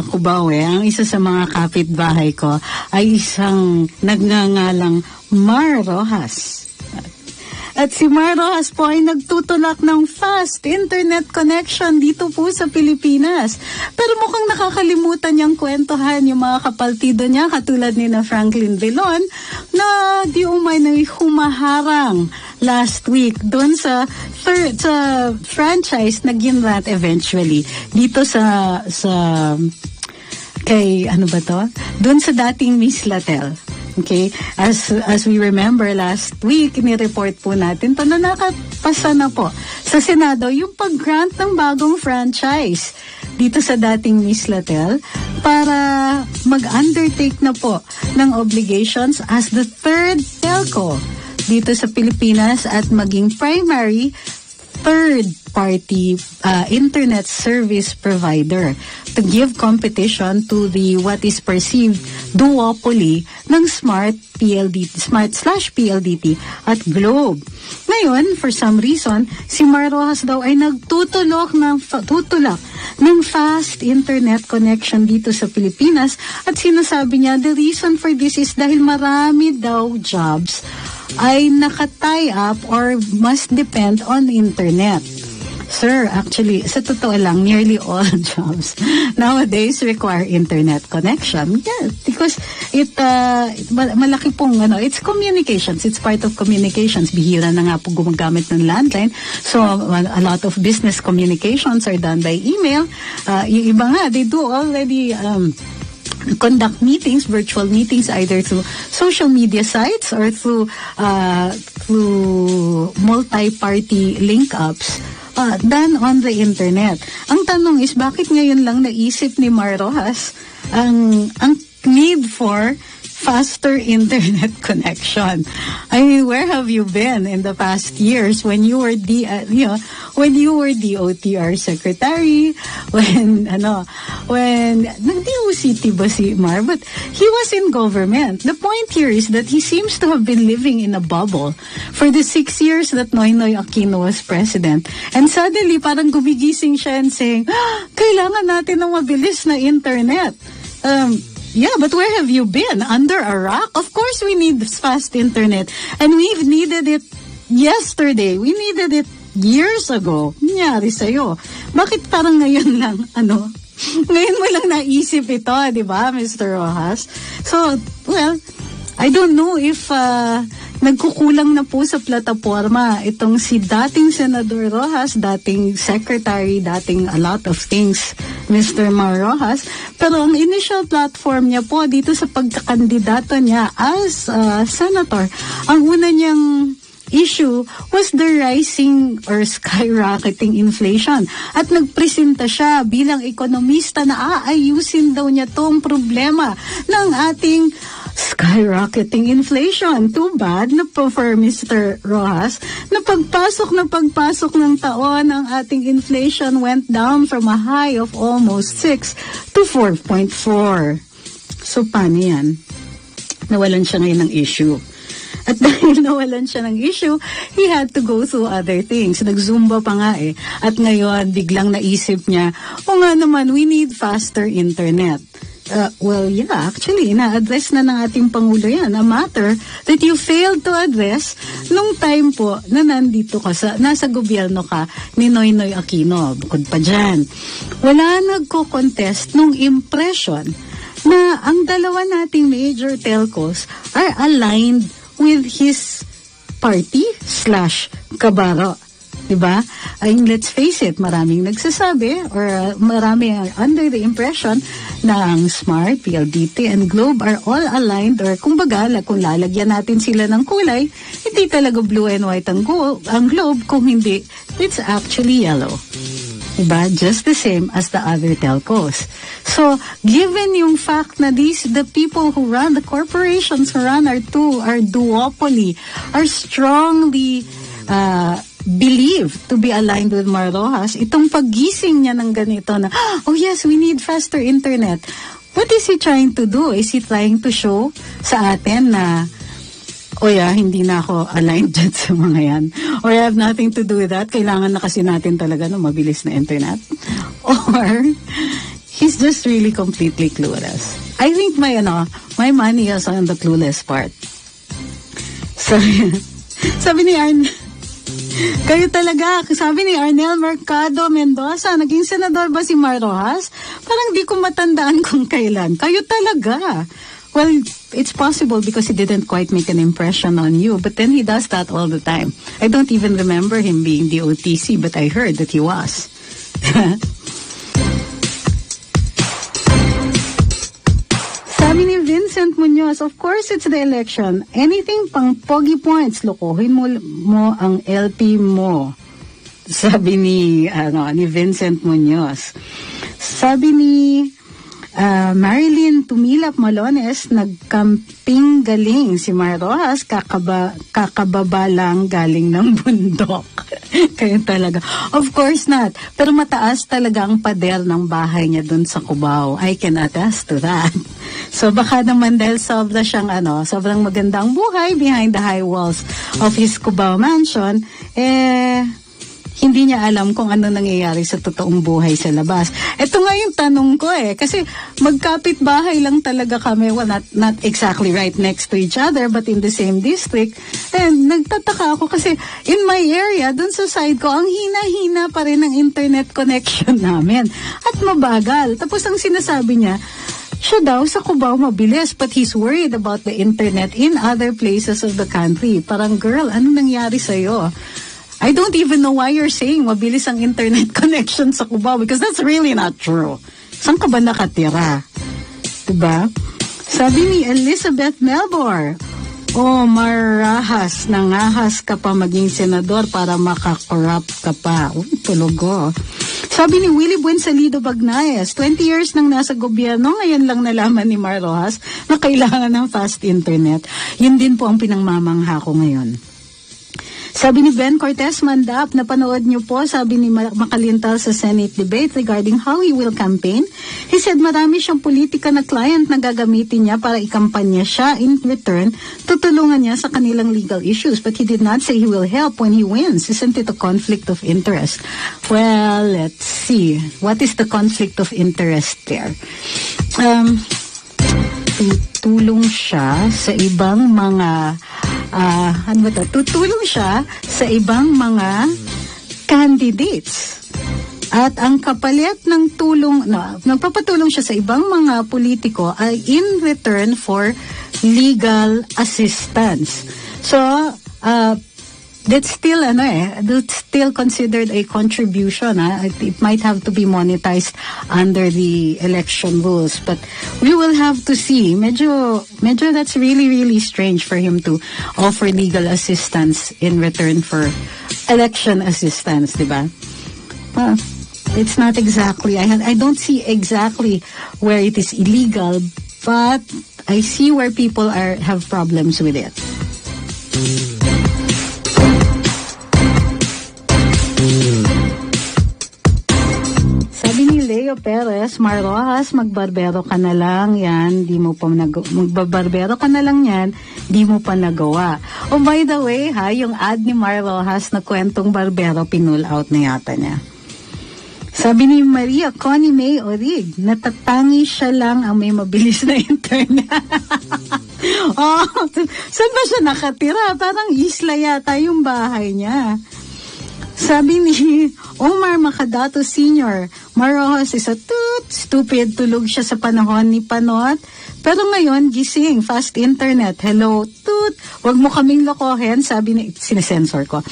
Cubao eh. Ang isa sa mga kapitbahay ko ay isang nagngangalang Mar Rojas. At si Mar Rojas po ay nagtutulak ng fast internet connection dito po sa Pilipinas. Pero mukhang nakakalimutan niyang kwentuhan yung mga kapaltido niya katulad ni na Franklin Vilon na di umano'y humaharang last week doon sa franchise na ginrat eventually dito sa kay ano ba to? Doon sa dating Miss Latel. Okay, as we remember last week, ni-report po natin to na nakapasa na po sa Senado yung pag-grant ng bagong franchise dito sa dating Miss Latel para mag-undertake na po ng obligations as the third telco dito sa Pilipinas at maging primary third-party internet service provider to give competition to the what is perceived duopoly ng Smart/PLDT at Globe. Ngayon, for some reason, si Mar Rojas daw ay nagtutulak ng fast internet connection dito sa Pilipinas at sinasabi niya the reason for this is dahil marami daw jobs ay naka-tie up or must depend on internet. Sir, actually, sa totoo lang, nearly all jobs nowadays require internet connection. Yeah, because malaki pong, it's communications. It's part of communications. Bihira na nga po gumagamit ng landline. So, a lot of business communications are done by email. Yung iba nga, they do already conduct meetings, virtual meetings, either through social media sites or through multi-party link-ups done on the internet. Ang tanong is, bakit ngayon lang naisip ni Mar Rojas ang need for faster internet connection? I mean, where have you been in the past years when you were DOTR secretary, when nag-DOCT ba si Mar, but he was in government. The point here is that he seems to have been living in a bubble for the 6 years that Noynoy Aquino was president. And suddenly, parang gumigising siya and saying, kailangan natin ng mabilis na internet. Yeah, but where have you been? Under a rock? Of course we need fast internet. And we've needed it yesterday. We needed it years ago. Nangyari sa'yo. Bakit parang ngayon lang, ngayon mo lang naisip ito, di ba, Mr. Rojas? So, well, I don't know if nagkukulang na po sa plataforma itong si dating Senador Rojas, dating secretary, dating a lot of things Mr. Mar Rojas. Pero ang initial platform niya po dito sa pagkakandidato niya as senator, ang una niyang issue was the rising or skyrocketing inflation. At nagpresenta siya bilang ekonomista na aayusin daw niya tong problema ng ating skyrocketing inflation. Too bad na po for Mr. Rojas na pagpasok ng taon, ang ating inflation went down from a high of almost 6 to 4.4. So, paano yan? Nawalan siya ngayon ng issue. At dahil nawalan siya ng issue, he had to go through other things. Nag-Zumba pa nga eh. At ngayon, biglang naisip niya, o nga naman, we need faster internet. Well, yeah, actually, na-address na ng ating Pangulo yan. A matter that you failed to address nung time po na nandito ka nasa gobyerno ka ni Noynoy Aquino. Bukod pa dyan, wala nagko-contest nung impression na ang dalawa nating major telcos are aligned with his party / kabaro. Diba? Let's face it, maraming nagsasabi or marami under the impression na ang Smart, PLDT, and Globe are all aligned or kumbaga, kung lalagyan natin sila ng kulay, hindi talaga blue and white ang Globe, kung hindi, it's actually yellow. Diba? Just the same as the other telcos. So, given yung fact na the people who run, the corporations who run our duopoly, are strongly believed to be aligned with Mar Rojas, itong paggising niya ng ganito na, oh yes, we need faster internet. What is he trying to do? Is he trying to show sa atin na hindi na ako aligned dyan sa mga yan. Or I have nothing to do with that. Kailangan na kasi natin talaga ng mabilis na internet. Or he's just really completely clueless. I think my money is on the clueless part. Sabi ni kayo talaga, sabi ni Arnel Mercado Mendoza, naging senador ba si Mar Rojas? Parang di ko matandaan kung kailan. Kayo talaga. Well, it's possible because he didn't quite make an impression on you, but then he does that all the time. I don't even remember him being the OTC, but I heard that he was. Sabi ni Vincent Munoz, of course it's the election. Anything pang pogi points, lokohin mo ang LP mo. Sabi ni Vincent Munoz. Sabi ni Marilyn Tumilap Malones, nagkamping galing si Mar Rojas, kakababa lang galing ng bundok. Kayo talaga. Of course not. Pero mataas talaga ang pader ng bahay niya dun sa Cubao. I can attest to that. So baka naman dahil sobrang magandang buhay behind the high walls of his Cubao mansion, hindi niya alam kung ano nangyayari sa totoong buhay sa labas. Ito nga yung tanong ko kasi magkapit bahay lang talaga kami, well, not exactly right next to each other, but in the same district. And nagtataka ako kasi in my area, dun sa side ko, ang hina-hina pa rin ang internet connection namin. At mabagal. Tapos ang sinasabi niya, siya daw sa Cubao mabilis, but he's worried about the internet in other places of the country. Parang, girl, ano nangyari sa'yo? I don't even know why you're saying mabilis ang internet connection sa Cubao because that's really not true. Saan ka ba nakatira? Diba? Sabi ni Elizabeth Melbor, Mar Rojas, nangahas ka pa maging senador para makakorrupt ka pa. Tulogo. Sabi ni Willie Buensalido Bagnaes, 20 years nang nasa gobyerno, ngayon lang nalaman ni Mar Rojas na kailangan ng fast internet. Yun din po ang pinangmamangha ko ngayon. Sabi ni Ben Cortez Mandap, napanood niyo po, sabi ni Makalintal sa Senate debate regarding how he will campaign. He said marami siyang politika na client na gagamitin niya para ikampanya siya. In return, tutulungan niya sa kanilang legal issues. But he did not say he will help when he wins. Isn't it a conflict of interest? Well, let's see. What is the conflict of interest there? Tutulong siya sa ibang mga tutulong siya sa ibang mga candidates. At ang kapalit ng tulong, nagpapatulong siya sa ibang mga politiko ay in return for legal assistance. So, that's still considered a contribution. It might have to be monetized under the election rules, but we will have to see. Medyo that's really, really strange for him to offer legal assistance in return for election assistance, diba? It's not exactly, I don't see exactly where it is illegal, but I see where people have problems with it. Sabi ni Leo Perez, Mar Rojas, magbarbero ka na lang yan, magbarbero ka na lang yan, di mo pa nagawa. Oh, by the way, yung ad ni Mar Rojas na kwentong barbero, pinull out na yata niya. Sabi ni Maria Connie May Orig, natatangi siya lang ang may mabilis na internet. Saan ba siya nakatira? Parang isla yata yung bahay niya. Sabi ni Omar Macadato Sr., Mar Rojas is a stupid, tulog siya sa panahon ni Panot. Pero ngayon, gising, fast internet. Hello, wag mo kaming lokohin, sabi ni, sinesensor ko.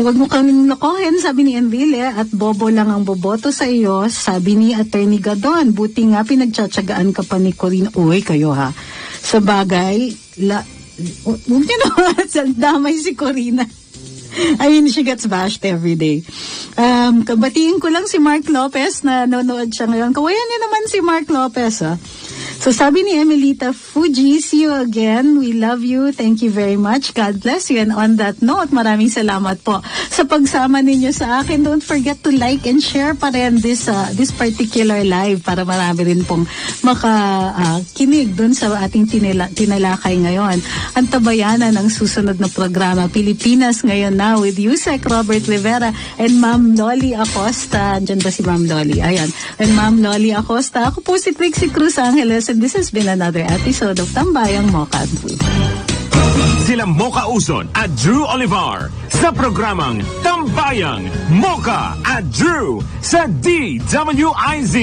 Wag mo kaming lokohin, sabi ni Enrile, at bobo lang ang boboto sa iyo, sabi ni Attorney Gadon. Buti nga, pinagtsatsagaan ka pa ni Corinne. Uy, kayo ha. Sa bagay, huwag niyo naman, damay si Corina. I mean, she gets bashed every day. Kabatiin ko lang si Mark Lopez na nanonood siya ngayon. Kawayan niyo naman si Mark Lopez, ha? So sabi ni Emelita Fuji, see you again. We love you. Thank you very much. God bless you. And on that note, maraming salamat po sa pagsama ninyo sa akin. Don't forget to like and share pa rin this particular live para marami rin pong makakinig dun sa ating tinalakay ngayon. Ang tabayanan ng susunod na programa, Pilipinas Ngayon Na with Yusek Robert Rivera and Ma'am Loli Acosta. Diyan ba si Ma'am Loli? Ayan. And Ma'am Loli Acosta. Ako po si Trixie Cruz Angeles. And this has been another episode of Tambayang Mocha at Drew. Sila Mocha Uzon at Drew Olivar sa programang Tambayang Mocha at Drew sa DWIZ.